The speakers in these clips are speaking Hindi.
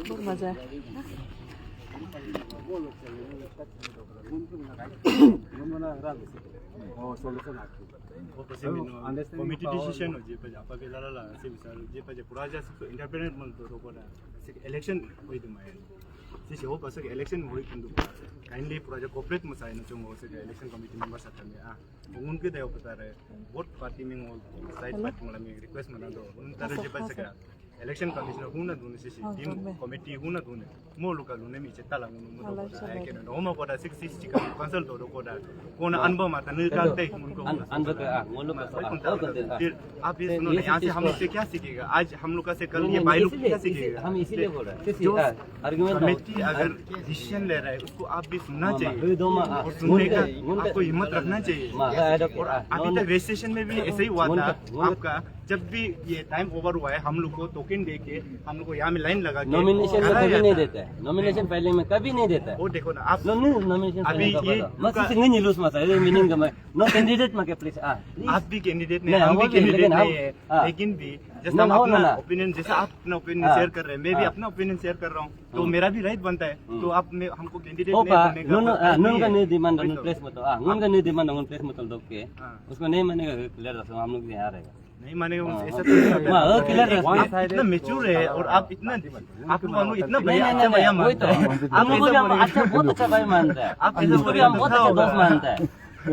बहुत मजा है। Committee decision ho je paja pa belala la se bisa je paja project independent man to ko da election hoi dum ai se ho pa se election hoi kundu kindly project corporate masai no chung ho se election committee members atame a unke da pata rahe vote party में side party मला मी request मना दो उन तरह जे पास का election commissioner huna dune se team committee huna dune mo local ne mi cheta la mo do ai ke no mo ko da 60 ka consult do ko da ko na अनुभव माता ने का तय उनको अनुभव का वो लोग फिर आप ये सुनो ना यहाँ से हम लोग से क्या सीखेगा आज हम लोग का से कल ये भाई लोग क्या सीखेगा हम इसीलिए बोल रहे हैं आर्गुमेंट कमेटी अगर डिसीजन ले रहा है उसको आप भी सुनना चाहिए और सुनने का आपको हिम्मत रखना चाहिए और अभी तक रजिस्ट्रेशन में भी ऐसे ही हुआ था आपका जब भी ये टाइम ओवर हुआ है हम लोग को टोकन दे के हम लोग को यहाँ में लाइन लगा के नॉमिनेशन में कभी नहीं देता है नॉमिनेशन फाइलिंग में कभी नहीं देता है वो देखो ना आप नॉमिनेशन अभी ये मत नहीं लूज मत है मीनिंग का नो कैंडिडेट में के प्लीज आप भी कैंडिडेट नहीं हम भी कैंडिडेट नहीं है लेकिन भी जैसा आप अपना ओपिनियन जैसा आप अपना ओपिनियन शेयर कर रहे हैं मैं भी अपना ओपिनियन शेयर कर रहा हूँ तो मेरा भी राइट बनता है तो आप हमको कैंडिडेट नहीं बनने का नून का नहीं डिमांड नून प्लेस मत नून का नहीं डिमांड नून प्लेस मत दो के उसको नहीं मानेगा क्लियर रखो हम लोग यहाँ रहेगा नहीं मानेगा ऐसा तो क्लियर आप इतना मैच्योर है और आप इतना आप लोग इतना भैया अच्छा भैया मानते हैं आप लोग अच्छा बहुत अच्छा भाई मानता है आप ऐसा पूरी हम बहुत अच्छा दोस्त मानता है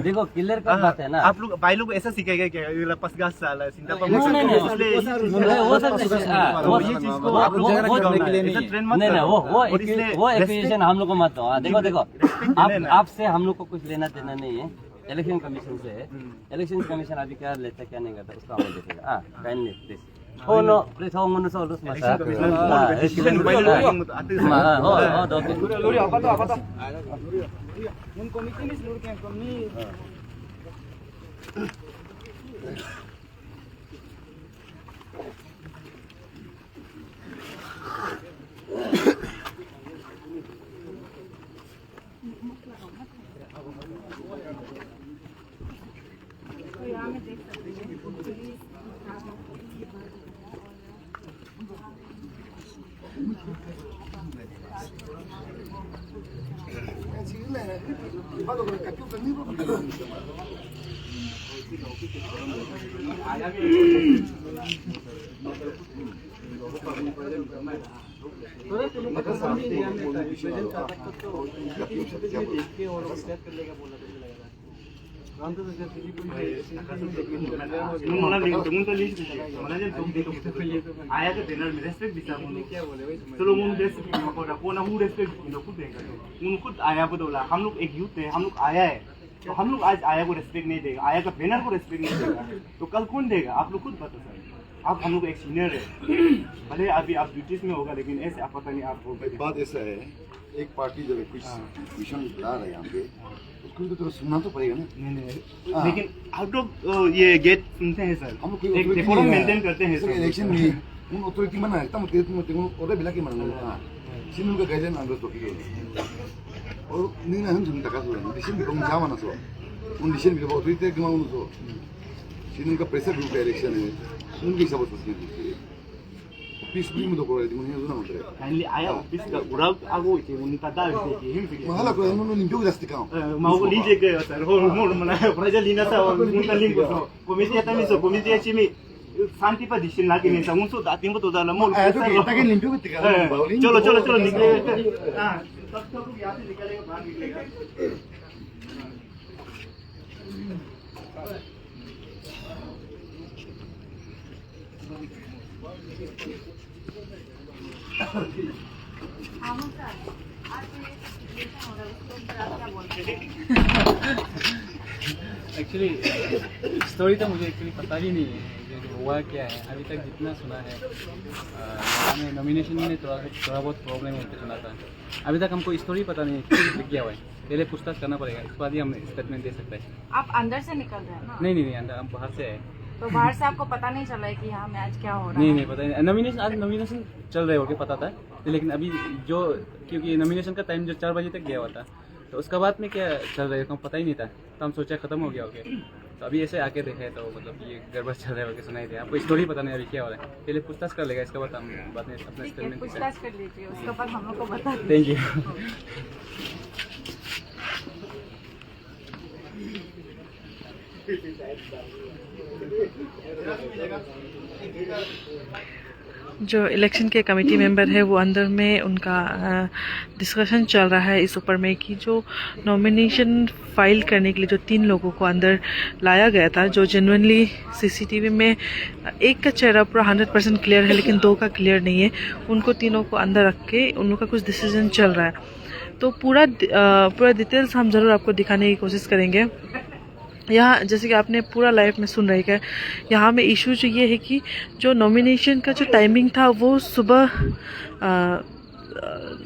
देखो क्लियर का बात है ना आप लोग भाई लोग ऐसा सीखेगा क्या ये पसगास साला सिंधा पर नहीं वो सब वो चीज को आप लोग नहीं नहीं वो एफिलिएशन हम लोग को मत दो देखो देखो आपसे हम लोग को कुछ लेना देना नहीं है इलेक्शन कमीशन से इलेक्शन कमीशन अभी क्या लेता क्या नहीं करता उसको हम देखेगा काइंडली प्लीज हो नो प्लीज हो मुन्नु सो लुस मसा हो दो luri apa tuh mun komite ini seluruh yang kami आया तो डिनर में रेस्पेक्ट दिखा उन्होंने क्या बोले चलो उन रेस्पेक्ट मकोड़ा को ना वो रेस्पेक्ट इनको खुद देगा उन खुद आया को बोला हम लोग एक यूथ है हम लोग आया है तो हम लोग आज आया को रेस्पेक्ट नहीं देगा आया का बैनर को रेस्पेक्ट नहीं देगा तो कल कौन देगा आप लोग खुद बता सर आप हम लोग एक सीनियर है भले अभी आप ड्यूटीज में होगा लेकिन ऐसे आप पता नहीं आप बात ऐसा है एक पार्टी जब कुछ मिशन ला रहे हैं यहाँ पे उसको तो सुनना तो पड़ेगा ना नहीं लेकिन आउट ऑफ ये गेट सुनते हैं सर हम एक डेकोरम मेंटेन करते हैं सर इलेक्शन में उन authority mana kita mau orang bilang gimana sini juga gajian ambil topi और नहीं ना हम सुनता का सोचना डिसीजन भी कौन जामा ना सो उन डिसीजन भी बहुत होते हैं कि मालूम सो sini उनका प्रेशर ग्रुप डायरेक्शन है उनके हिसाब से सोचते हैं पीस भी में तो कोई नहीं है ना मतलब काइंडली आया ऑफिस का उड़ा आगो के उनका दाल के हिम से mahala ko ano limpyo dasti ka mau लीजिए के सर हो मोर मना प्रजा लीना था उनका लिंक को कमिटी आता नहीं सो कमिटी अच्छी में शांति पर डिसीजन ना के नहीं था उनको दातिंग को तो दाल मोर limpyo ko tika चलो चलो चलो निकलेगा हां सब लोग यहां से निकलेगा बाहर निकलेगा एक्चुअली स्टोरी तो मुझे एक्चुअली पता ही नहीं है जो हुआ क्या है अभी तक जितना सुना है हमें नॉमिनेशन में थोड़ा बहुत प्रॉब्लम होते सुना था अभी तक हमको स्टोरी पता नहीं है क्या हुआ है पहले पूछताछ करना पड़ेगा इसके बाद ही हम स्टेटमेंट दे सकते हैं आप अंदर से निकल रहे हैं ना नहीं अंदर हम बाहर से आए तो बाहर से आपको पता नहीं चला है कि यहाँ मैच क्या हो रहा है नहीं पता नहीं नॉमिनेशन आज नॉमिनेशन चल रहे हो के पता था लेकिन अभी जो क्योंकि नॉमिनेशन का टाइम जो 4 बजे तक गया हुआ था तो उसका बाद में क्या चल रहा है हमको पता ही नहीं था, तो हम सोचा खत्म हो गया हो गया। तो अभी ऐसे आके देखे तो मतलब ये गड़बड़ चल रहा है करके सुनाई दिया। हमको स्टोरी पता नहीं अभी क्या हो रहा है, पहले पूछताछ कर लेगा, इसके बाद हम बाद में अपना ठीक है, स्टेटमेंट पूछताछ कर लीजिए, उसके बाद हम लोग को बता दीजिए। Thank you. जो इलेक्शन के कमेटी मेंबर है वो अंदर में उनका डिस्कशन चल रहा है इस ऊपर में कि जो नॉमिनेशन फाइल करने के लिए जो 3 लोगों को अंदर लाया गया था, जो जेन्युइनली सीसीटीवी में एक का चेहरा पूरा 100% क्लियर है लेकिन 2 का क्लियर नहीं है, उनको तीनों को अंदर रख के उन लोग का कुछ डिसीजन चल रहा है। तो पूरा डिटेल्स हम ज़रूर आपको दिखाने की कोशिश करेंगे। यहाँ जैसे कि आपने पूरा लाइव में सुन रहे हैं, यहाँ में इशू जो ये है कि जो नॉमिनेशन का जो टाइमिंग था वो सुबह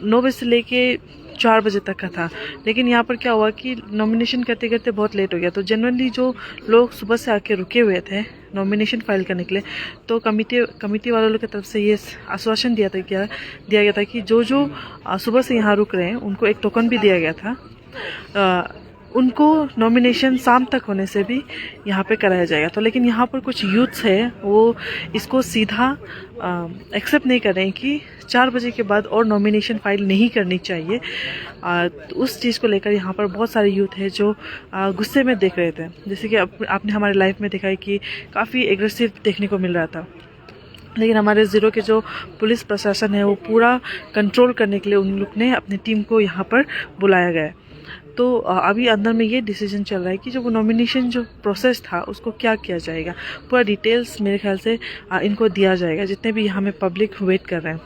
9 बजे से लेके 4 बजे तक का था, लेकिन यहाँ पर क्या हुआ कि नॉमिनेशन करते करते बहुत लेट हो गया। तो जनरली जो लोग सुबह से आके रुके हुए थे नॉमिनेशन फाइल करने के लिए, तो कमिटी वालों की तरफ से ये आश्वासन दिया गया था कि जो सुबह से यहाँ रुक रहे हैं उनको एक टोकन भी दिया गया था, उनको नॉमिनेशन शाम तक होने से भी यहाँ पे कराया जाएगा। तो लेकिन यहाँ पर कुछ यूथ्स है वो इसको सीधा एक्सेप्ट नहीं कर रहे हैं कि 4 बजे के बाद और नॉमिनेशन फाइल नहीं करनी चाहिए। तो उस चीज़ को लेकर यहाँ पर बहुत सारे यूथ है जो गुस्से में देख रहे थे। जैसे कि आपने हमारे लाइव में देखा है कि काफ़ी एग्रेसिव देखने को मिल रहा था, लेकिन हमारे ज़ीरो के जो पुलिस प्रशासन है वो पूरा कंट्रोल करने के लिए उन लोग ने अपनी टीम को यहाँ पर बुलाया गया है। तो अभी अंदर में ये डिसीजन चल रहा है कि जो वो नॉमिनेशन जो प्रोसेस था उसको क्या किया जाएगा, पूरा डिटेल्स मेरे ख्याल से इनको दिया जाएगा। जितने भी यहाँ में पब्लिक वेट कर रहे हैं,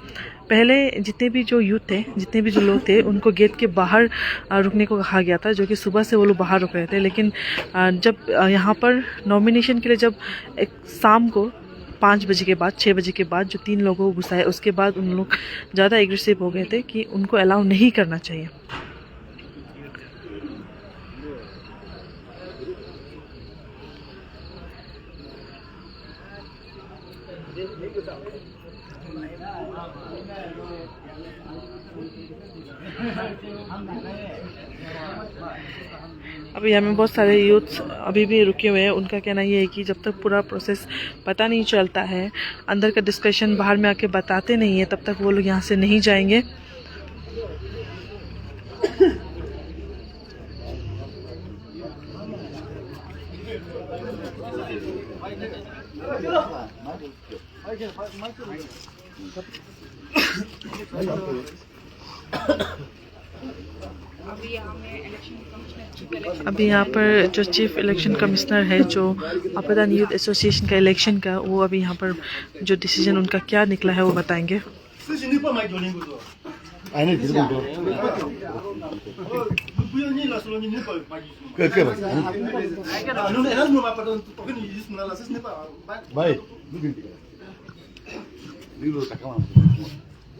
पहले जितने भी जो यूथ थे, जितने भी जो लोग थे, उनको गेट के बाहर रुकने को कहा गया था, जो कि सुबह से वो लोग बाहर रुक रहे थे। लेकिन जब यहाँ पर नॉमिनेशन के लिए जब एक शाम को 5 बजे के बाद 6 बजे के बाद जो 3 लोगों को घुसाए, उसके बाद उन लोग ज़्यादा एग्रेसिव हो गए थे कि उनको अलाउ नहीं करना चाहिए। अभी यहाँ में बहुत सारे यूथ अभी भी रुके हुए हैं। उनका कहना ये है कि जब तक पूरा प्रोसेस पता नहीं चलता है, अंदर का डिस्कशन बाहर में आके बताते नहीं है, तब तक वो लोग यहाँ से नहीं जाएंगे। अभी यहाँ पर जो चीफ इलेक्शन कमिश्नर है, जो अपादान यूथ एसोसिएशन का इलेक्शन का, वो अभी यहाँ पर जो डिसीजन उनका क्या निकला है वो बताएंगे।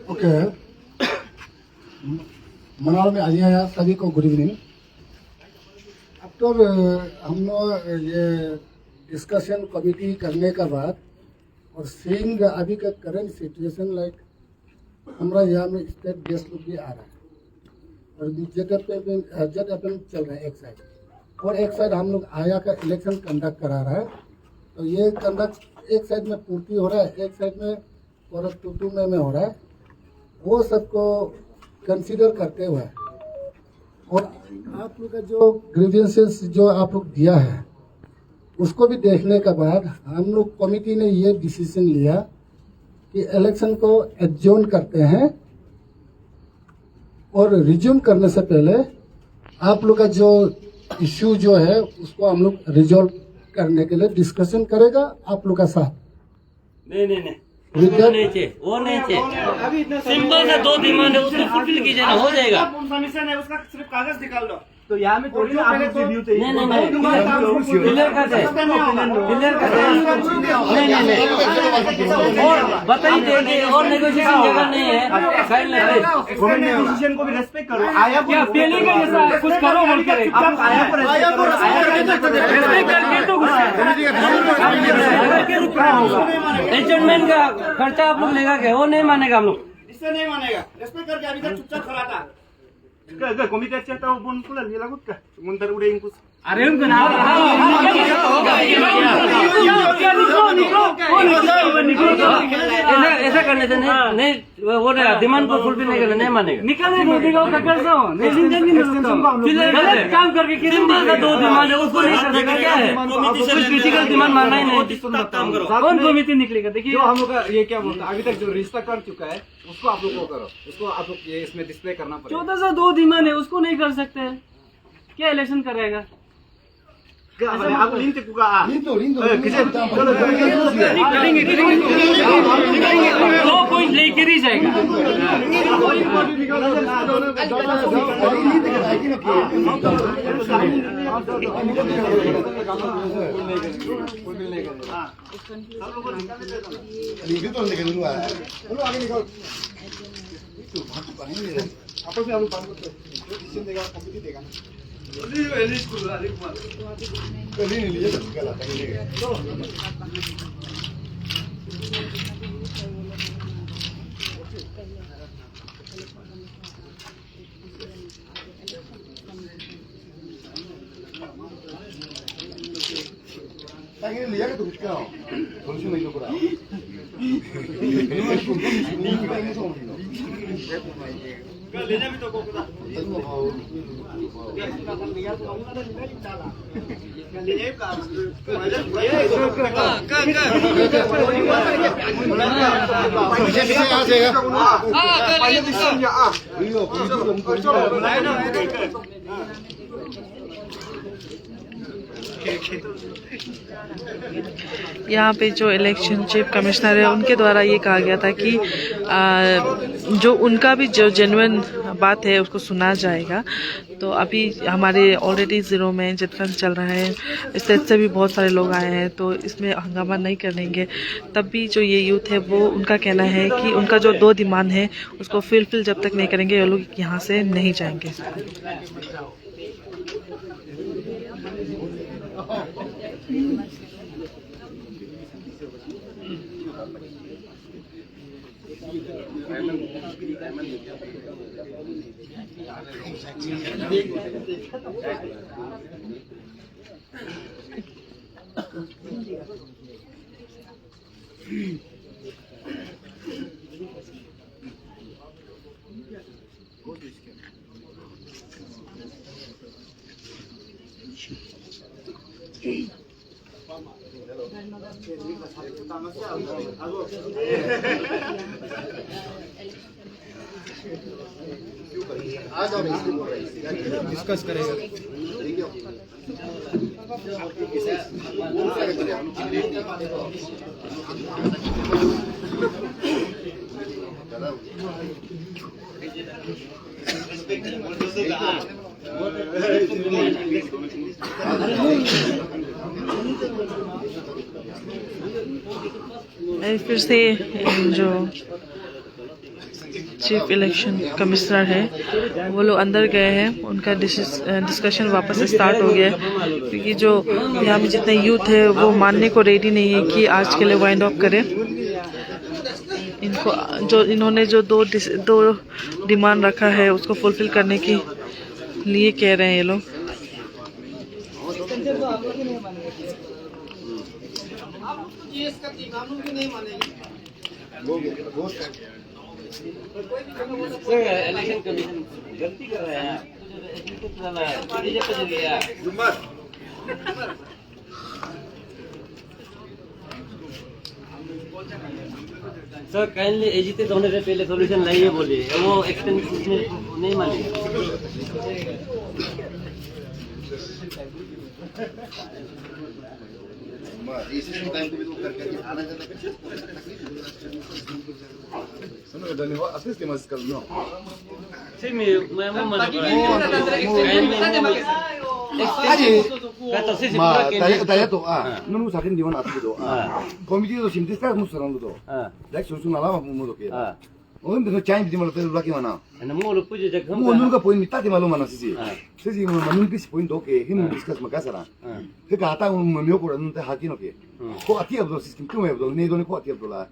ओके, मनाल में आज आया सभी को गुड इवनिंग। अब तो हम लोग ये डिस्कशन कमेटी करने के बाद और सीइंग अभी का करंट सिचुएशन, लाइक हमारा यहाँ में स्टेट गेस्ट लोग भी आ रहा है और जेड एफ चल रहा है एक साइड, और एक साइड हम लोग आया का इलेक्शन कंडक्ट करा रहा है। तो ये कंडक्ट एक साइड में पूर्ति हो रहा है, एक साइड में और 2 में हो रहा है। वो सबको कंसीडर करते हुए और आप लोग का जो ग्रीवेंसेस जो आप लोग दिया है उसको भी देखने के बाद हम लोग कमिटी ने ये डिसीजन लिया कि इलेक्शन को एडजॉर्न करते हैं और रिज्यूम करने से पहले आप लोग का जो इश्यू जो है उसको हम लोग रिजॉल्व करने के लिए डिस्कशन करेगा आप लोग का साथ। नहीं वो नहीं चाहिए। सिंपल सा 2 डिमांड है, उसको फुलफिल कीजिए ना, हो जाएगा। परमिशन है उसका, सिर्फ कागज निकाल लो। तो यहाँ में थोड़ी ना आप रिव्यू चाहिए। नहीं क्लियर कर दे, और बताइए देंगे, और नेगोशिएशन जगह नहीं है। गवर्नमेंट डिसीजन को भी रेस्पेक्ट करो। आया क्या पहले का जैसा कुछ करो बोल कर आप आया को रेस्पेक्ट करके तो एडजस्टमेंट का खर्चा आप लोग लेगा क्या? वो नहीं मानेगा हम लोग। इससे नहीं मानेगा। रेस्पेक्ट करके अभी तक चुपचाप खड़ा था। Ke komite aja tahu pun pula dia lagut ke. Sementara udah ingkus. Arem kan ऐसा करने से नहीं वो डिमांड को फुलफिल नहीं करना नहीं मानेगा निकाले गलत काम करके सिंपल सा 2 डिमांड है उसको नहीं कर सकता क्या है कुछ क्रिटिकल डिमांड मानना ही नहीं कौन कमेटी निकलेगा देखिए जो हम लोग का ये क्या बोलता है अभी तक जो रिश्ता कर चुका है उसको आप लोग को करो उसको आप लोग ये इसमें डिस्प्ले करना पड़ेगा 1402 डिमांड है उसको नहीं कर सकते क्या इलेक्शन करेगा Aku lintik juga. Lindo. दो पॉइंट लेकर ही जाएगा Lindo लेके dulu ah. Lu आगे निकल. Itu भाग पानी नहीं है. आपस में आप लोग बात करते हो. जो डिसीजन देगा कमिटी देगा. कभी नहीं लिया तो गलत है ताकि लिया तो कुछ क्या हो सोल्यूशन नहीं तो करा लेना भी तो को करा यहाँ पे जो इलेक्शन चीफ कमिश्नर है उनके द्वारा ये कहा गया था कि जो उनका भी जो जेन्युइन बात है उसको सुना जाएगा। तो अभी हमारे ऑलरेडी ज़ीरो में जितना चल रहा है स्टेट से भी बहुत सारे लोग आए हैं तो इसमें हंगामा नहीं करेंगे। तब भी जो ये यूथ है वो उनका कहना है कि उनका जो 2 डिमांड है उसको फुलफिल जब तक नहीं करेंगे ये लोग यहाँ से नहीं जाएंगे। डिस्कस करेगा फिर से जो चीफ इलेक्शन कमिश्नर है वो लोग अंदर गए हैं, उनका डिस्कशन वापस स्टार्ट हो गया है क्योंकि जो यहाँ में जितने यूथ है वो मानने को रेडी नहीं है कि आज के लिए वाइंड अप करें। इनको जो इन्होंने जो दो डिमांड रखा है उसको फुलफिल करने के लिए कह रहे हैं ये लोग। इलेक्शन कमीशन गलती कर रहे हैं सर काइंडली एजिटेट होने से पहले सॉल्यूशन लाइए बोलिए, वो एक्सटेंशन नहीं मानेगा। टाइम को भी तो करके आना जाता है धन्यवाद असिस्ट मस्त कर लो Sí, मैं tanya tuh nunu sakin di mana aku tuh komite tuh simtis kan musuh orang tuh like susun lama mau tuh kira oh ini tuh change di mana tuh lagi mana mau lu puji jaga mau nunu ka poin minta di malu mana sih mau nunu kis poin tuh ke himu discuss makasara ke kata mau kura nunu teh hati no ke kok hati abdul sistem tuh abdul nih doni kok hati abdul lah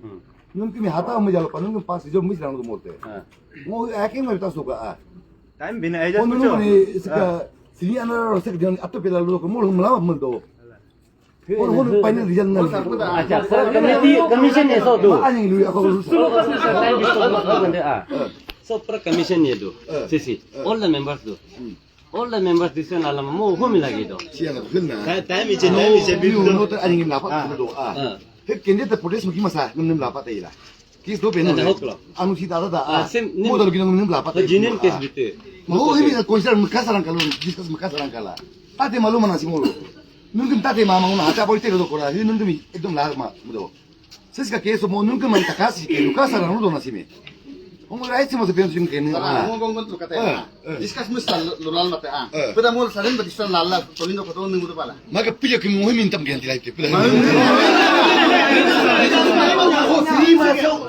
nunu kami hata mau jalan nunu pas jauh mesti orang tuh mau teh mau akhirnya kita suka time बिना एजा 오늘은 우리 스리 하나로 세게 앞도 배달로 그 뭘 몰라 뭐도 오늘 파이널 리전 날 अच्छा सर कमीशन है सो दो 아니 우리 아까 टाइम बंदे सो पर कमीशन ये दो सीसी ऑल द मेंबर्स दो ऑल द मेंबर्स दिस वाला मो हो मिलागी दो 시야가ขึ้나 टाइम 이제 비도 또 아니 나빠도 그 견제도 포리스 무기 마사 놈 나빠다이라 किस दो पहने अनुसी दादा दा मोदल की नम लापा जीनियन केस बिते mau ini na konser makasaran kalau diskus makasaran kala tate malu mana si molo nungkim tate mama una acha boite do kora hi nungkim ekdom la ma mudo seska ke so mo nungkim man takasi ke makasaran no na sime homo rai simo se pensi ke ni ngomong tu kata diskus musal lolal mate pada mol saren badistan lalla tolindo ko nungu do pala maka pilih ke mo himin tam ganti lai ke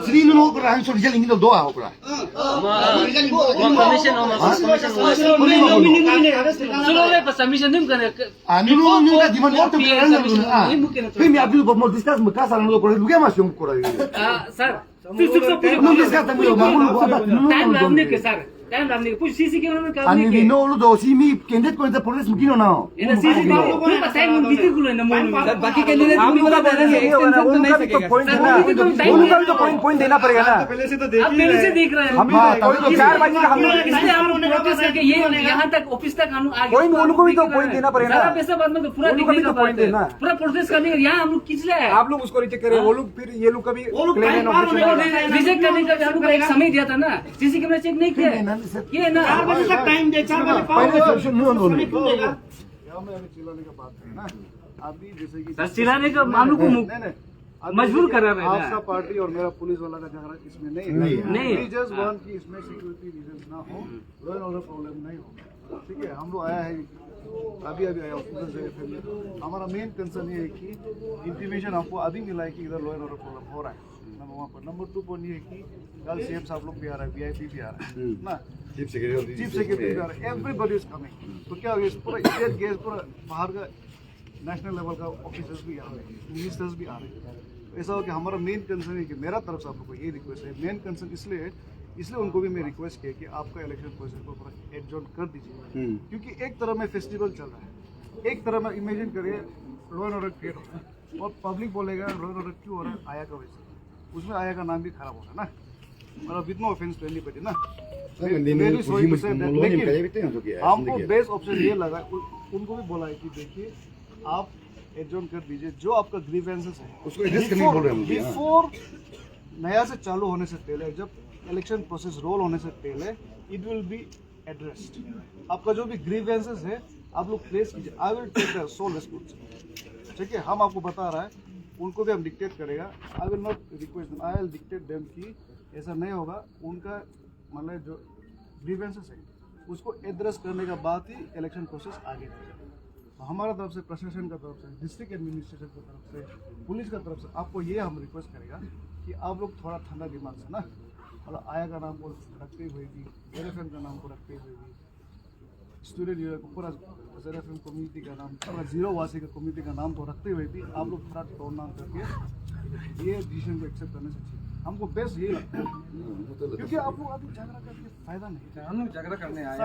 Sri no kora han so rijal ingin do a kora commission submission नहीं करे anu nu ka diman orto pemi abdul bomol diskas makasaran no kora luga mas yung kora sir nu diskas tamu yo mamul time लागने के सर टाइम लागने के कुछ सीसी कैमरा में काम ani नहीं vino lu do si mi kendet ko police mukino na है सीसी कैमरा को बताएं मुझे बिल्कुल गुलो है ना मोल बाकी कैंडिडेट भी बोला बोल रहे हैं एक्सटेंशन तो नहीं सकेगा उनका भी तो पॉइंट देना पड़ेगा ना पहले से तो आप पहले से देख रहे हैं हम तो 4 बजे का हम लोग इसलिए हम लोग प्रोटेस्ट करके ये यहाँ तक ऑफिस तक हम आ गए पॉइंट उनको भी तो पॉइंट देना पड़ेगा सारा पैसा बाद में तो पूरा उनको भी दिखने तो का point देना। पूरा प्रोटेस्ट करने का यहाँ हम लोग किस लिए आप लोग उसको रिजेक्ट करें वो लोग फिर ये लोग कभी क्लेम एंड ऑब्जेक्शन रिजेक्ट करने का हम लोग एक समय दिया था ना सीसी कैमरा चेक नहीं किया ये ना टाइम दे 4 बजे पहले सोल्यूशन नो नो अभी जैसे कि सर चिल्लाने का मानू को मजबूर कर रहे हैं आपका पार्टी और मेरा पुलिस वाला का झगड़ा इसमें नहीं है जस्ट वांट कि इसमें सिक्योरिटी रीजंस ना हो लॉ एंड ऑर्डर प्रॉब्लम नहीं हो ठीक है हम लोग आया है अभी आया ऑफिसर से हमारा मेन कंसर्न ये है कि इंटीमेशन आपको अभी मिला है कि इधर लॉ एंड ऑर्डर प्रॉब्लम हो रहा है नंबर 1 पर नंबर 2 पॉइंट ये है कि कल सीएम साहब लोग भी आ रहा है वीआईपी भी आ रहा है ना चीफ सेक्रेटरी चीफ सेक्रेटरी भी आ रहा है एवरीबॉडी इज कमिंग तो क्या होगा पूरा इंडियन गेस पूरा बाहर का नेशनल लेवल का ऑफिसर्स भी आ रहे हैं मिनिस्टर्स भी आ रहे हैं ऐसा हो कि हमारा मेन कंसर्न है कि मेरा तरफ से आप लोग को ये रिक्वेस्ट है मेन कंसर्न इसलिए उनको भी मैं रिक्वेस्ट किया कि आपका इलेक्शन प्रोसेस को पूरा एडजॉर्न कर दीजिए क्योंकि एक तरह में फेस्टिवल चल रहा है एक तरह में इमेजिन करिए लॉ एंड ऑर्डर क्रिएट हो रहा है और पब्लिक बोलेगा लॉ एंड ऑर्डर क्यों हो रहा है आया का वजह से उसमें आया का नाम भी खराब होगा ना मतलब with no offence to anybody ना हमको बेस्ट ऑप्शन ये लगा उनको भी बोला है कि देखिए आप एडजॉर्न कर दीजिए जो आपका ग्रीवेंसेस है उसको एड्रेस करने बोल रहे हैं बिफोर नया से चालू होने से पहले जब इलेक्शन प्रोसेस रोल होने से पहले इट विल बी एड्रेस्ड आपका जो भी ग्रीवेंसेस है आप लोग प्लेस कीजिए I will take the sole responsibility ठीक है हम आपको बता रहा है उनको भी हम डिक्टेट करेगा I will not request them I will dictate them कि ऐसा नहीं होगा उनका मतलब जो ग्रीवेंसेस है उसको एड्रेस करने के बाद ही इलेक्शन प्रोसेस आगे बढ़ेगा तो हमारा तरफ से प्रशासन का तरफ से डिस्ट्रिक्ट एडमिनिस्ट्रेशन की तरफ से पुलिस का तरफ से आपको ये हम रिक्वेस्ट करेगा कि आप लोग थोड़ा ठंडा दिमाग से ना मतलब आया का नाम को रखते हुए भी ZFM का नाम को रखते हुए भी स्टूडेंट यूनियन को पूरा ZFM कम्युनिटी का नाम पूरा जीरो वासी का कम्युनिटी का नाम को रखते हुए भी आप लोग थोड़ा टोन डाउन करके ये डिसीजन को एक्सेप्ट करने से चाहिए हमको बेस्ट यही लगता है क्योंकि आप लोग अभी झगड़ा करके फायदा नहीं हम लोग झगड़ा करने आए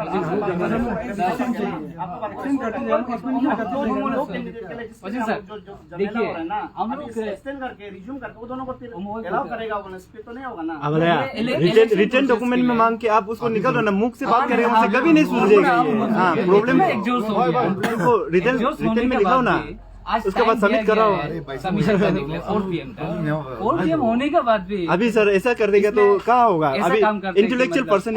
देखिए हम लोग रिटर्न डॉक्यूमेंट में मांग के आप उसको निकाल दो ना मुख से बात करेंगे उनसे कभी नहीं सुलझेगा हाँ प्रॉब्लम रिटर्न में लिखाओ ना उसके बाद सबमिट कराओ सबमिशन करने के लिए 4 PM का 4 PM होने के बाद भी अभी सर ऐसा कर देगा तो कहाँ होगा अभी इंटेलेक्चुअल पर्सन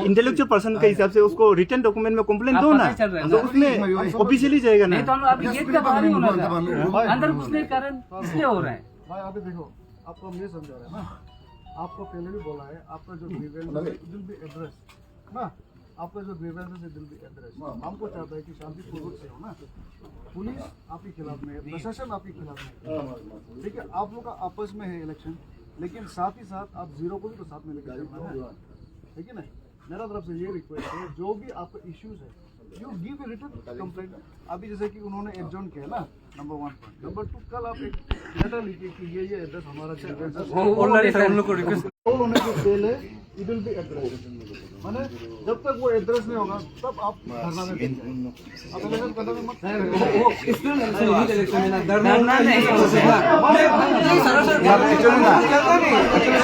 इंटेलेक्चुअल पर्सन के हिसाब से उसको रिटर्न डॉक्यूमेंट में कंप्लेंट दो ना तो उसमें ऑफिशियली जाएगा ना नहीं तो हम अभी गेट के बाहर ही होना था अंदर घुसने के कारण इसलिए हो रहा है भाई अभी देखो आपको हम ये समझा रहे हैं ना आपको पहले भी बोला है आपका जो ग्रीवेंस विल बी एड्रेस ना आपका जो ग्रीवेंस है विल बी एड्रेस हमको चाहता है कि शांतिपूर्वक से हो ना पुलिस आपके खिलाफ में है प्रशासन आपके खिलाफ में है ठीक है आप लोग का आपस में है इलेक्शन लेकिन साथ ही साथ आप जीरो को भी तो साथ में लेकर चलना है ठीक है ना मेरा तरफ से ये रिक्वेस्ट है जो भी आपका इश्यूज है you give a written complaint अभी जैसे कि उन्होंने एडजॉर्न किया ना नंबर 1 पॉइंट नंबर 2 कल आप एक लेटर लिखिए कि ये एड्रेस हमारा ऑलरेडी सर उन लोग को रिक्वेस्ट होने से पहले इट विल बी एड्रेस माने जब तक वो एड्रेस नहीं होगा तब आप धरना में बैठ जाएं। आप इलेक्शन करने में मत इसमें इलेक्शन है ना धरना नहीं एक्चुअली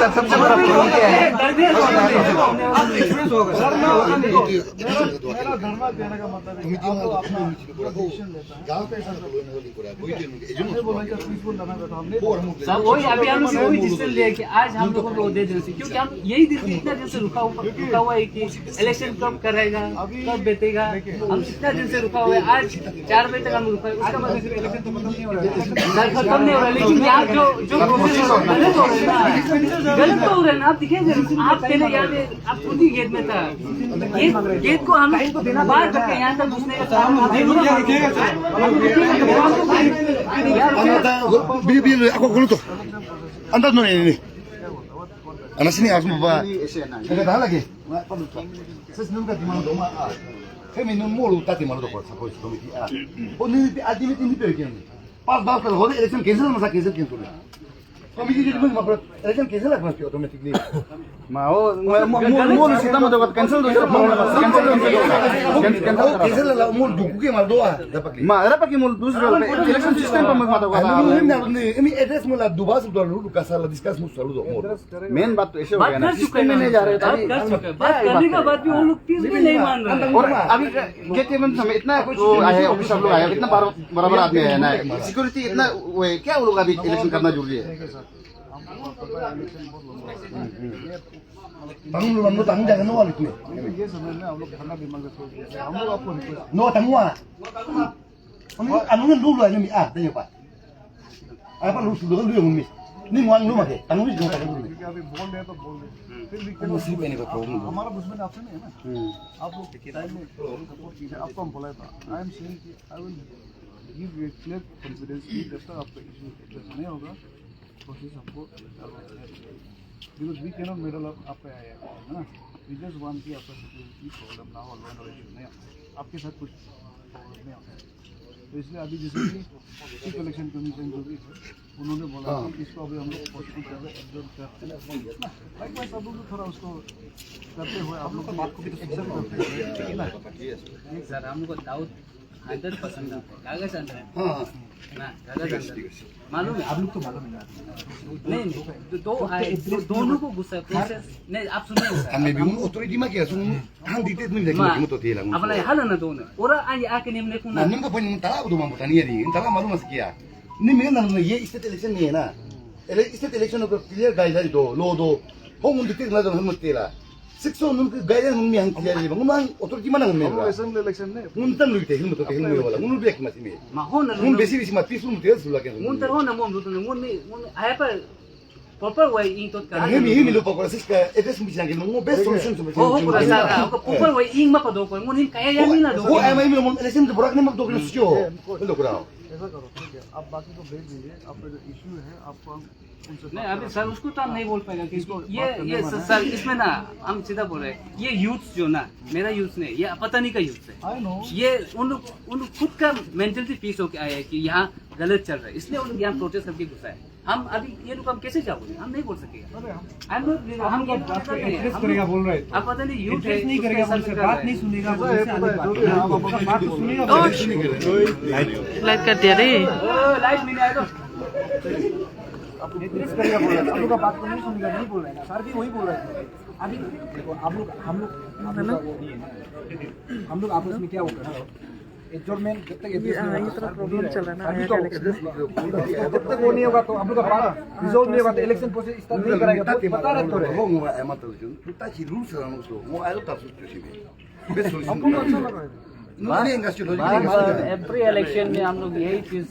सर सबसे बड़ा प्रॉब्लम क्या है मेरा धरना देने का मतलब है कि आप अपना डिसीजन लेता है गांव पे ऐसा कोई नहीं बोला कि पीसफुल धरना देता हमने सब वही अभी हम वही डिसीजन लिया कि आज हम लोगों को दे देना चाहिए, क्योंकि हम यही इतना दिन से रुका हुआ है कि इलेक्शन कब करेगा कब बेचेगा। हम इतना दिन से रुका हुआ है, आज 4 बजे तक हम रुका है। उसका मतलब इलेक्शन तो खत्म नहीं हो रहा है, खत्म नहीं हो रहा है, लेकिन यहाँ जो प्रोसेस हो रहा है गलत तो हो रहा है ना। आप दिखेंगे आप पहले याद है आप खुद ही गेट में था, गेट को हम बाहर करके यहाँ तक घुसने का काम Bili ako kuno to. Anda no ni. Ana sini harus membawa. Kita dah lagi. Sesenum ka timang doma. Kami no mulu tak timang doma sa pois komiti. Oh ni adi ni pekin. Pas dah kalau hore election cancel masa cancel cancel. Komiti jadi mana apa election cancel lah pasti automatically. mau kita mau dapat cancel tuh Cancel lah umur duku ke mal doa dapat. ada pakai mul दूसरा election system पर मत Ini address mula dua sebelum dulu kasar discuss mula selalu do. Main बात तो ऐसे हो गया ना सिस्टम में नहीं जा रहे बात करने का बाद भी वो लोग पीस भी नहीं मान रहे। और अभी गेट के समय इतना वो आए ऑफिसर लोग आए इतना बराबर आदमी है ना सिक्योरिटी इतना वो क्या वो लोग अभी इलेक्शन करना जरूरी है। Tanggung lu anu tanggung jangan nol itu. ये समय में हम लोग धरना भी मांग रहे थे, हम लोग आपको request No tanggung ah. Anu kan dulu ini ah tanya pak. Apa lu sudah lu yang mis? Ni muang lu make. Tanggung itu tanggung dulu. कि अभी बोल रहे तो बोल रहे, फिर भी Kamu sih ini का problem. हमारा उसमें ऑप्शन है ना। आप लोग टाइम में सपोर्ट कीजिए, आपको हम बोला था। आई एम सेइंग कि I will give you clear confidence कि जब तक आपका इशू एड्रेस नहीं होगा प्रोसेस आपको because we can not meddle up आप पे आया है ना। वी जस्ट वांट कि आपका सिक्योरिटी प्रॉब्लम ना हो, लॉ इशू नहीं आपके साथ कुछ प्रॉब्लम नहीं होता। तो इसलिए अभी जैसे कि चीफ इलेक्शन कमीशन जो भी है उन्होंने बोला कि इसको अभी हम लोग पॉजिटिव कर रहे हैं, ऑब्जर्व करते हैं। लाइक सब लोग थोड़ा उसको करते हुए आप लोग बात को भी एक्सेप्ट करते हैं ना। सर हम लोग को डाउट 100% कागज अंदर है ना, कागज अंदर मालूम है आप लोग तो मालूम है नहीं दो आए दोनों को गुस्सा प्रोसेस नहीं आप सुनिए Kami bingung otoriti mah kira sung hang dite tu ni lagi tu tiada. अपना हाल ना दोनों और आज आके निम्न को Nah, nimba pun entah udah mampu tani ya di. Entah malu masih kia. Ni mungkin nanti ye state election ni na. State election itu clear guideline itu, law itu. Hong dite na jangan mesti lah. Sixo nunggu guideline nunggu yang clear ni. Ngunang otoriti mana nunggu हम लोग ni. असेंबली इलेक्शन में Nguntan lu ite hilmu tu ke hilmu wala. Ngunut dek masih ni. माहौल ना Ngun besi besi mati sum tiada sulah kan. मुन तरह ना मुन रुतने मुन आया पर प्रॉपर वे इन तो कर Hemi lu pakor sih ke address mesti yang nunggu best solution tu. हो पूरा सारा को प्रॉपर वे इन में पदो को मुन कया या नहीं ना दो Oh, emang ini mau election tu berak ni mak tu kena sio. Lu kurang. ऐसा करो ठीक है, आप बाकी को भेज दीजिए। आपका जो इशू है आपको हम उनसे नहीं अभी सर उसको तो हम नहीं बोल पाएगा कि ये सर इसमें ना हम सीधा बोल रहे हैं ये यूथ जो ना मेरा यूथ नहीं ये पता नहीं का यूथ है आई नो ये उन लोग खुद का मेंटलिटी पीस होके आया है कि यहाँ गलत चल रहा है इसलिए उन लोग यहाँ प्रोटेस्ट करके घुसा है। हम अभी ये लोग हम कैसे जाओगे हम नहीं बोल सकेंगे हम एड्रेस करेगा बोल रहे आप पता नहीं यूथ नहीं करेगा, बात नहीं सुनेगा, बात तो सुनेगा। लाइट कर दिया रे। लाइट नहीं आया तो एड्रेस करेगा बोल रहा है, आप लोग का बात को नहीं सुनेगा, नहीं बोल रहे हैं। सर भी वही बोल रहे थे अभी। देखो हम लोग आपस में क्या होगा एडजॉर्नमेंट जब तक ये तरह प्रॉब्लम चल रहा है ना आया का इलेक्शन। जब तक वो नहीं होगा तो हम लोग का बात रिजॉल्व नहीं होगा तो इलेक्शन प्रोसेस स्टार्ट नहीं करेगा। बता रहे तो रहे Mau ngomong emat tu sih. Kita sih dulu sekarang tu. Mau air tak susu sih. Best solution. हमको अच्छा लग रहा है। Mana yang kasih logik? Every election में हम लोग यही चीज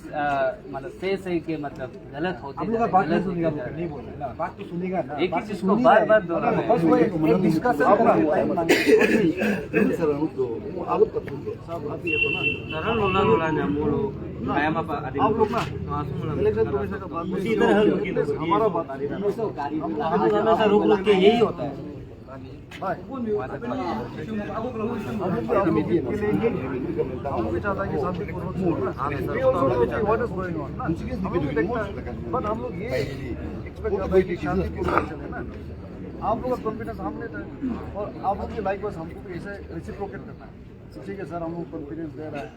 मतलब सही के मतलब गलत होती आप लोग का बात नहीं सुनेगा, नहीं बोल रहे ना, बात तो सुनेगा ना। एक ही चीज को बार बार दोहराना बस वो एक डिस्कशन करना है। Dulu sekarang tu. Mau alut tak susu. सब अभी ये तो ना सरल लोला ने मोलो नया मापा आदि आप लोग ना इलेक्शन कमीशन का बात उसी तरह हल होगी हमारा बात आ रही है। हमेशा रुक रुक के यही होता है बट हम लोग ये एक्सपेक्ट करते हैं कि शांतिपूर्ण इलेक्शन है ना। आप लोग का कॉन्फिडेंस हम लेते हैं और आप लोग की लाइक बस हमको भी ऐसे रेसिप्रोकेट करना है। ठीक है सर, हम लोग कॉन्फिडेंस दे रहा है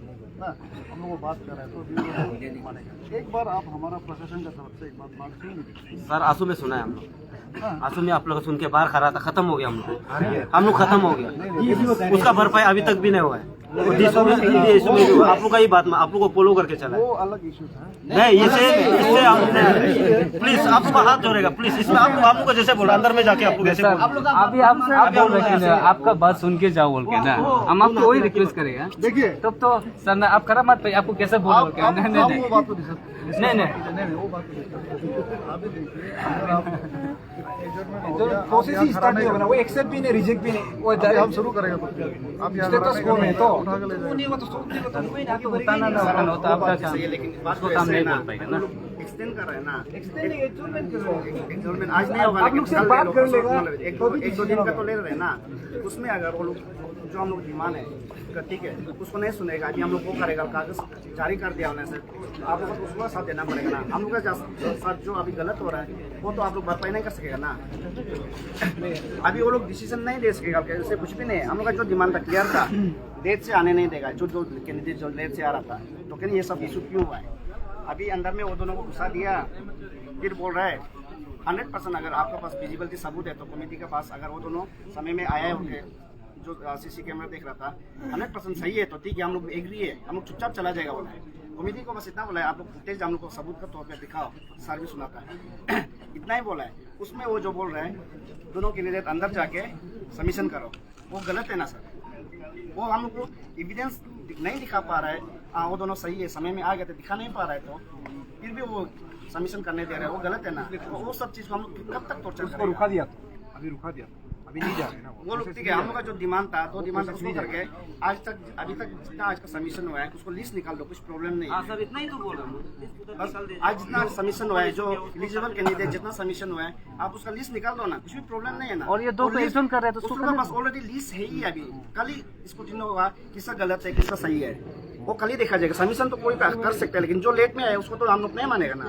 ना, हम लोग को बात कर रहे हैं तो भी लोग मानेगा। एक बार आप हमारा प्रशासन का तरफ से एक बात सुनिए सर। आंसू में सुना है हम लोग, आंसू में आप लोग सुन के बाहर खड़ा था, खत्म हो गया हम लोग खत्म हो गया। उसका भरपाई अभी तक भी नहीं हुआ है। आप लोग का ही बात में आप लोग को फॉलो करके चला वो अलग इशू था। नहीं, इससे आप प्लीज आपका हाथ जोड़ेगा प्लीज। इसमें आप लोग को जैसे बोला अंदर में जाके आप लोग ऐसे अभी आप बोल रहे हैं ना, आपका बात सुन के जाओ बोल के ना, हम आपको वही रिक्वेस्ट करेगा। देखिए तब तो सर ना आप खराब मत पाइए, आपको कैसे बोल के नहीं वो बात तो नहीं वो बात अभी देखिए, अगर आप प्रोसेस ही स्टार्ट नहीं होगा ना, वो एक्सेप्ट भी नहीं रिजेक्ट भी नहीं, वो हम शुरू करेंगे तो आप स्टेटस को में तो नहीं हो तो बताना ना होता आपका काम, लेकिन उसको काम नहीं बोल पाएगा ना। एक्सटेंड कर रहे हैं ना, एग्जॉर्मेंट कर रहे हैं। एग्जॉर्मेंट आज नहीं होगा, आप लोग से बात कर लेगा, एक दो दिन का तो ले रहे हैं ना। उसमें अगर वो लोग जो हम लोग डिमांड है ठीक है उसको नहीं सुनेगा, अभी हम लोग वो करेगा, कागज जारी कर दिया उन्हें सर, आप लोग को उसका साथ देना पड़ेगा ना। हम लोग का साथ जो अभी गलत हो रहा है वो तो आप लोग भरपाई नहीं कर सकेगा ना। अभी वो लोग डिसीजन नहीं ले सकेगा, ऐसे कुछ भी नहीं है। हम लोग का जो डिमांड था क्लियर था, लेट से आने नहीं देगा। जो कैंडिडेट जो लेट से आ रहा था तो कहने ये सब इशू क्यों हुआ है। अभी अंदर में वो दोनों को घुसा दिया, फिर बोल रहा है 100% अगर आपके पास विजिबिलिटी सबूत है तो कमेटी के पास अगर वो दोनों समय में आया है उनके जो सीसी कैमरा देख रहा था 100% सही है तो ठीक है, हम लोग एग्री है, हम लोग चुपचाप चला जाएगा बोला है। कमेटी को बस इतना बोला है आप लोग फुटेज हम लोग को सबूत का तौर पे दिखाओ, सर भी सुनाता है इतना ही बोला है। उसमें वो जो बोल रहे हैं दोनों कैंडिडेट अंदर जाके सबमिशन करो, वो गलत है ना सर। वो हम लोग को एविडेंस नहीं दिखा पा रहा है, हाँ वो दोनों सही है, समय में आ गए थे, दिखा नहीं पा रहा है तो फिर भी वो सबमिशन करने दे रहे हैं, वो गलत है ना। तो वो सब चीज़ को हम लोग कब तक टॉर्चर करेंगे। रुका दिया, अभी रुका दिया, अभी नहीं जा रहे ना वो लोग। ठीक है, हम लोग का जो डिमांड था तो डिमांड शुरू करके आज तक अभी तक जितना आज का सबमिशन हुआ है उसको लिस्ट निकाल दो, कुछ प्रॉब्लम नहीं है। सर इतना ही तो बोल रहा हूँ, बस आज जितना सबमिशन हुआ है जो एलिजिबल कैंडिडेट जितना सबमिशन हुआ है आप उसका लिस्ट निकाल दो ना, कुछ भी प्रॉब्लम नहीं है ना। और ये दो क्वेश्चन कर रहे हैं तो उसके पास ऑलरेडी लिस्ट है ही। अभी कल ही इसको जिन होगा किसका गलत है किसका सही है वो कल ही देखा जाएगा। सबमिशन तो कोई कर सकता है, लेकिन जो लेट में आया उसको तो हम लोग नहीं मानेगा ना।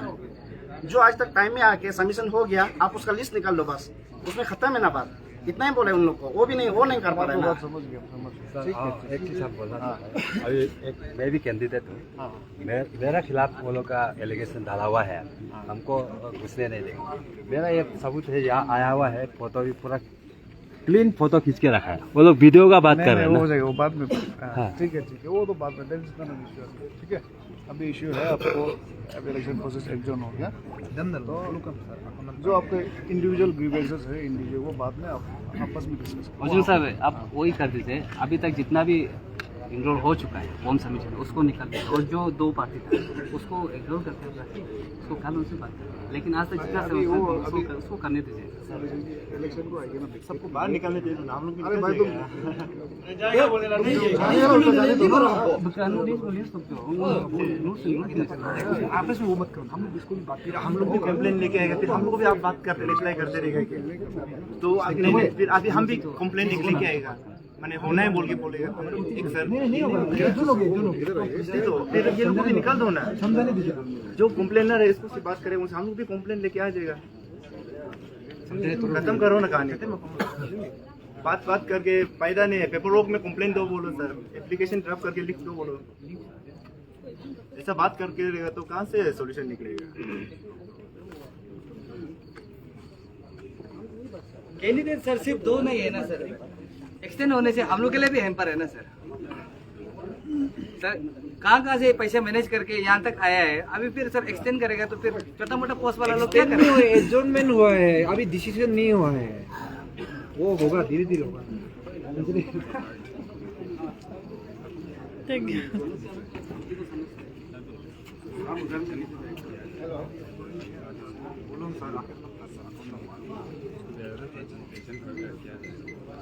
जो आज तक टाइम में आके सबमिशन हो गया आप उसका लिस्ट निकाल लो, बस उसमें खत्म है ना बात। इतना ही बोले उन लोग को, वो भी नहीं, वो नहीं कर पा रहे ना। समझ गया। एक चीज आप बोलना अभी एक मैं भी कैंडिडेट हूँ, मेरा खिलाफ वो लोग का एलिगेशन डाला हुआ है, हमको घुसने नहीं देंगे। मेरा ये सबूत है, यहाँ आया हुआ है, फोटो भी पूरा क्लीन फोटो खींच के रखा है। वो लोग वीडियो का बात कर रहे हैं, हो जाएगा वो बाद में। ठीक है वो तो बाद में ठीक है। अभी इश्यू है आपको, अब इलेक्शन प्रोसेस एडजॉर्न हो गया तो जो आपके इंडिविजुअल ग्रीवेंसेस है इंडिविजुअल वो बाद में आप आपस में डिस्कस करो। अर्जुन साहब आप वही कर दीजिए, अभी तक जितना भी इनरोल हो चुका है फॉर्म सबमिशन उसको निकाल दीजिए, और जो दो पार्टी था उसको इग्नोर करके रखिए, उसको कल उनसे बात करें। लेकिन आज तक जितना उसको करने दीजिए। इलेक्शन को आएगा ना, सबको बाहर निकालने दे दो, हम लोग भी अरे भाई निकल जाएगा। आपस में वो मत करो, हम लोग इसको भी बात करें। हम लोग भी कंप्लेन लेके आएगा, फिर हम लोग को भी आप बात करते रिप्लाई करते रहेगा। तो फिर अभी हम भी कंप्लेन लेके आएगा, मैंने होना है बोल के बोलेगा एक सर नहीं होगा, तो फिर ये लोग को भी निकाल दो ना। समझाने दीजिए, जो कंप्लेनर है इसको से बात करें, उनसे हम लोग भी कंप्लेन लेके आ जाएगा। खत्म करो ना कहानी, बात करके फायदा नहीं है। पेपर वर्क में कंप्लेन दो बोलो सर, एप्लीकेशन ड्राफ्ट करके लिख दो बोलो। ऐसा बात करके रहेगा तो कहाँ से सॉल्यूशन निकलेगा। कैंडिडेट सर सिर्फ दो नहीं है ना सर, एक्सटेंड होने से हम लोग के लिए भी हेम्पर है ना सर। सर कहाँ से पैसे मैनेज करके यहाँ तक आया है, अभी फिर सर एक्सटेंड करेगा तो फिर छोटा मोटा पोस्ट वाला लोग क्या करेंगे। एडजॉर्नमेंट हुआ है, अभी डिसीजन नहीं हुआ है, वो होगा धीरे धीरे होगा। Thank you.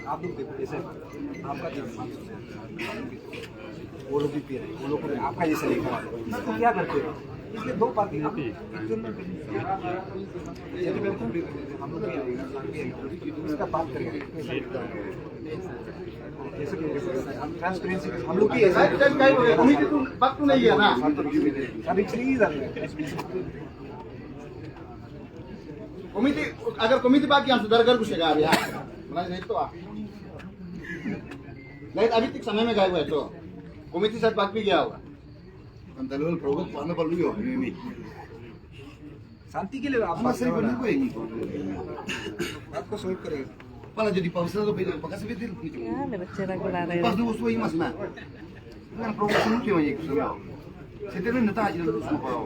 आप लोग देखो जैसे आपका वो लोग भी पी रहे, वो लोग को आपका जैसे देखा इसको क्या करते हो, इसलिए दो पार्टी हम लोग इसका बात करेंगे जैसे कि हम ट्रांसपेरेंसी हम लोग की बात तो नहीं है ना। अब इसलिए Komite, agar komite bagi yang sudah घर घुसेगा अभी हाँ मतलब नहीं तो नहीं अभी तक समय में गए हुए तो komite साथ बात भी गया होगा अंतर लेवल प्रॉब्लम पाने पर भी हो नहीं शांति के लिए आप सही बनी कोई नहीं आपको सॉल्व करेगा pala jadi pausa tuh beda makasih betul क्या ले बच्चे रख ला रहे pas हैं dulu suai mas na dengan program lucu aja itu semua saya terus neta aja dulu semua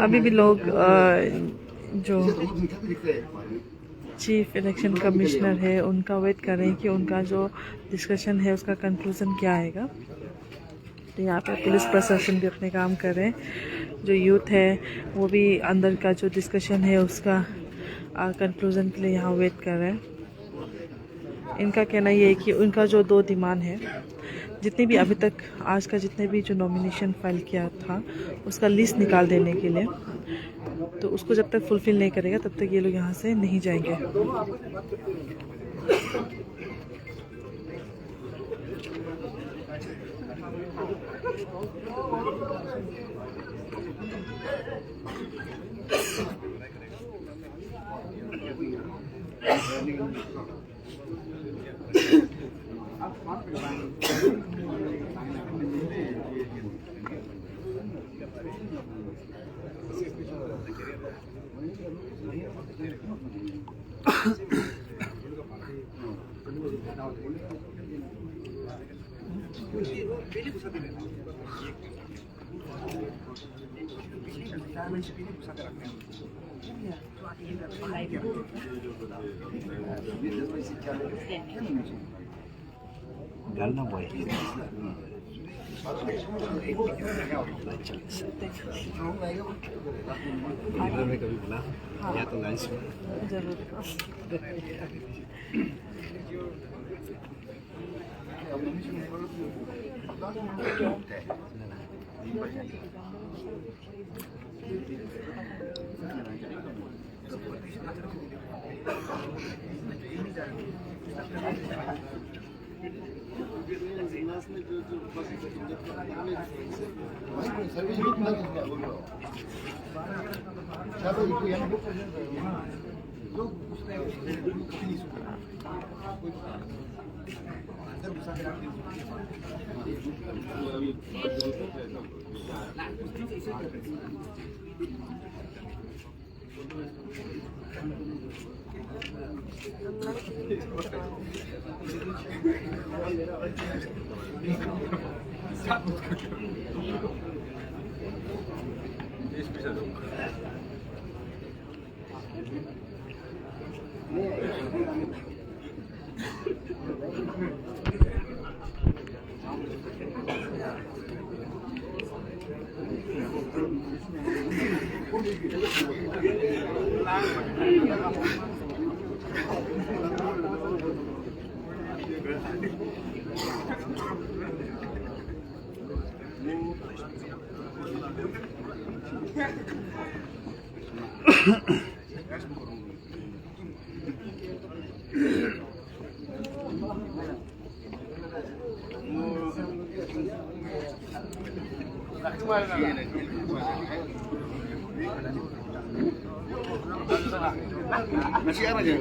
अभी भी लोग जो चीफ इलेक्शन कमिश्नर है उनका वेट कर रहे हैं कि उनका जो डिस्कशन है उसका कंक्लूजन क्या आएगा। तो यहाँ पे पुलिस प्रशासन भी अपने काम कर रहे हैं, जो यूथ है वो भी अंदर का जो डिस्कशन है उसका कंक्लूजन के लिए यहाँ वेट कर रहे हैं। इनका कहना ये है कि उनका जो 2 डिमांड है, जितने भी अभी तक आज का जितने भी जो नॉमिनेशन फाइल किया था उसका लिस्ट निकाल देने के लिए, तो उसको जब तक फुलफिल नहीं करेगा तब तक ये लोग यहाँ से नहीं जाएंगे। डालना बोए में कभी बुला या तो लंच में जरूर। masih apa aja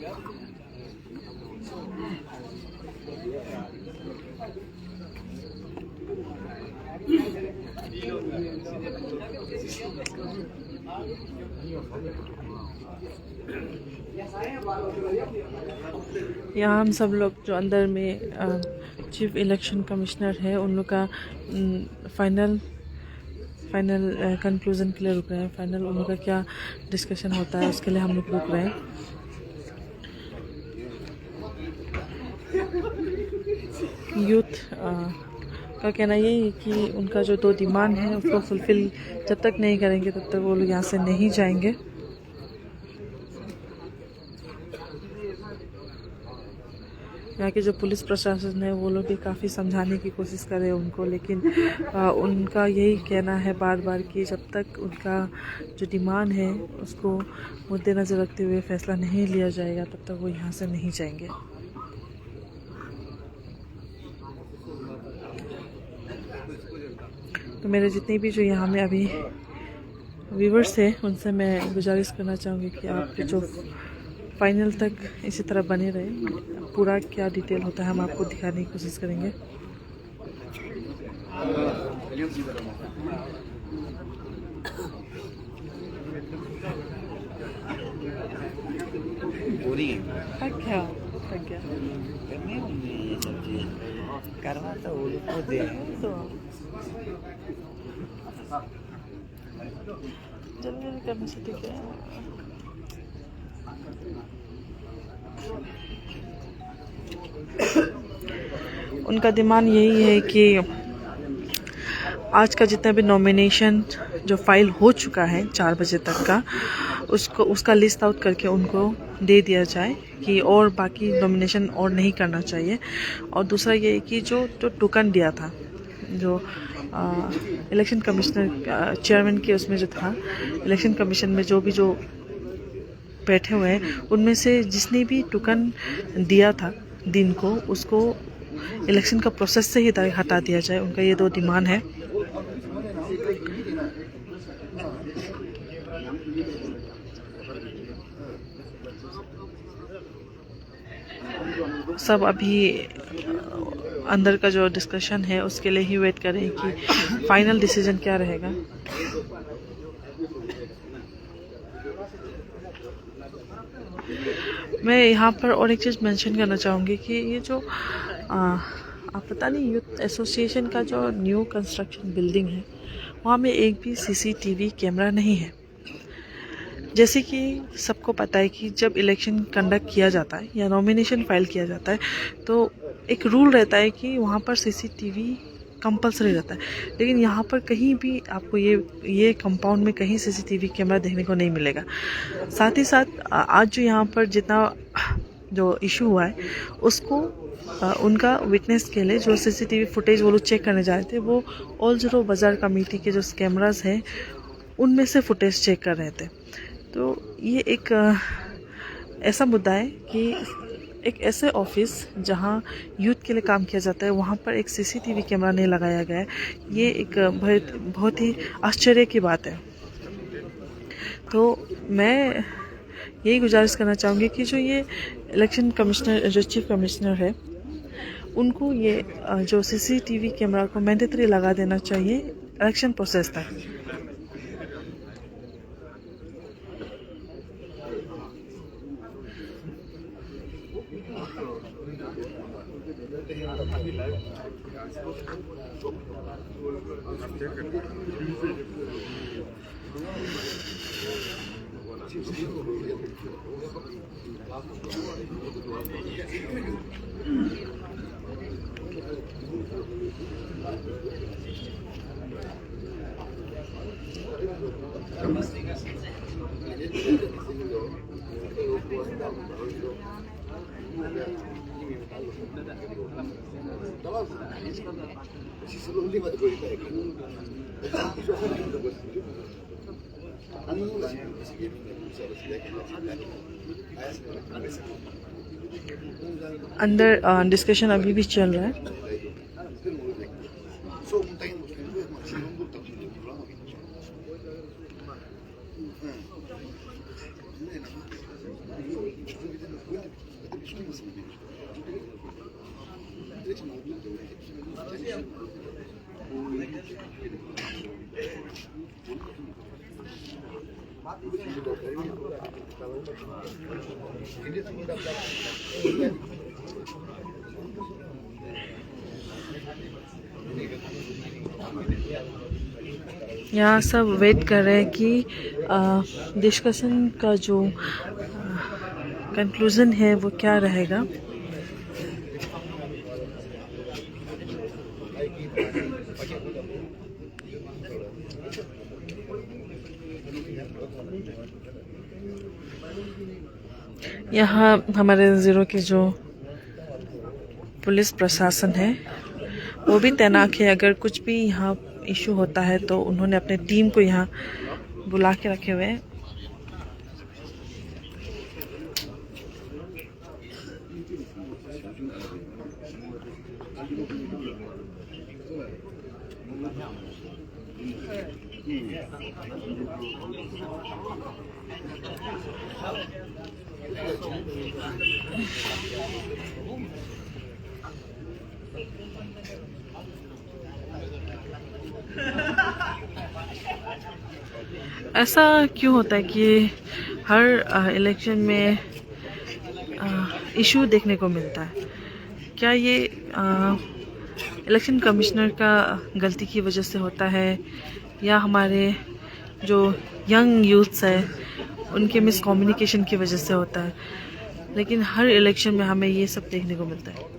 यहाँ हम सब लोग जो अंदर में चीफ इलेक्शन कमिश्नर है उन लोग का फाइनल कंक्लूजन के लिए रुक रहे हैं। फाइनल उन लोग का क्या डिस्कशन होता है उसके लिए हम लोग रुक रहे हैं। यूथ का कहना यही है कि उनका जो 2 डिमांड है उसको फुलफिल जब तक नहीं करेंगे तब तक वो लोग यहाँ से नहीं जाएंगे। यहाँ के जो पुलिस प्रशासन है वो लोग भी काफ़ी समझाने की कोशिश कर रहे हैं उनको, लेकिन उनका यही कहना है बार बार कि जब तक उनका जो डिमांड है उसको मद्देनज़र रखते हुए फैसला नहीं लिया जाएगा तब तक वो यहाँ से नहीं जाएंगे। तो मेरे जितने भी जो यहाँ में अभी व्यूवर्स हैं उनसे मैं गुजारिश करना चाहूँगी कि आप जो फाइनल तक इसी तरह बने रहे। पूरा क्या डिटेल होता है हम आपको दिखाने की कोशिश करेंगे। करना तो वो लोग को दे जल्दी करने से ठीक है। उनका डिमांड यही है कि आज का जितना भी नॉमिनेशन जो फाइल हो चुका है 4 बजे तक का उसका लिस्ट आउट करके उनको दे दिया जाए कि और बाकी नॉमिनेशन और नहीं करना चाहिए। और दूसरा ये है कि जो टोकन दिया था जो इलेक्शन कमिश्नर चेयरमैन के उसमें जो था इलेक्शन कमीशन में जो बैठे हुए हैं उनमें से जिसने भी टोकन दिया था दिन को उसको इलेक्शन का प्रोसेस से ही हटा दिया जाए। उनका ये 2 डिमांड है। सब अभी अंदर का जो डिस्कशन है उसके लिए ही वेट करें कि फाइनल डिसीजन क्या रहेगा। मैं यहाँ पर और एक चीज़ मेंशन करना चाहूँगी कि ये जो आप पता नहीं यूथ एसोसिएशन का जो न्यू कंस्ट्रक्शन बिल्डिंग है वहाँ में एक भी सीसीटीवी कैमरा नहीं है। जैसे कि सबको पता है कि जब इलेक्शन कंडक्ट किया जाता है या नॉमिनेशन फाइल किया जाता है तो एक रूल रहता है कि वहाँ पर सीसीटीवी कंपलसरी रहता है, लेकिन यहाँ पर कहीं भी आपको ये कंपाउंड में कहीं सीसीटीवी कैमरा देखने को नहीं मिलेगा। साथ ही साथ आज जो यहाँ पर जितना जो इशू हुआ है उसको उनका विटनेस के लिए जो सीसीटीवी फुटेज वो लोग चेक करने जा रहे थे वो ऑल जीरो बाज़ार कमेटी के जो कैमरास हैं उनमें से फुटेज चेक कर रहे थे। तो ये एक ऐसा मुद्दा है कि एक ऐसे ऑफिस जहां यूथ के लिए काम किया जाता है वहां पर एक सीसीटीवी कैमरा नहीं लगाया गया है। ये एक बहुत ही आश्चर्य की बात है। तो मैं यही गुजारिश करना चाहूँगी कि जो ये इलेक्शन कमिश्नर जो चीफ कमिश्नर है उनको ये जो सीसीटीवी कैमरा को मैंडेटरी लगा देना चाहिए इलेक्शन प्रोसेस तक। अंदर डिस्कशन अभी भी चल रहा है। यहाँ सब वेट कर रहे हैं कि डिस्कशन का जो कंक्लूजन है वो क्या रहेगा। यहाँ हमारे ज़ीरो के जो पुलिस प्रशासन है वो भी तैनात है। अगर कुछ भी यहाँ इशू होता है तो उन्होंने अपने टीम को यहाँ बुला के रखे हुए हैं। ऐसा क्यों होता है कि हर इलेक्शन में इशू देखने को मिलता है? क्या ये इलेक्शन कमिश्नर का गलती की वजह से होता है या हमारे जो यंग यूथ्स है उनके मिसकम्युनिकेशन की वजह से होता है? लेकिन हर इलेक्शन में हमें ये सब देखने को मिलता है।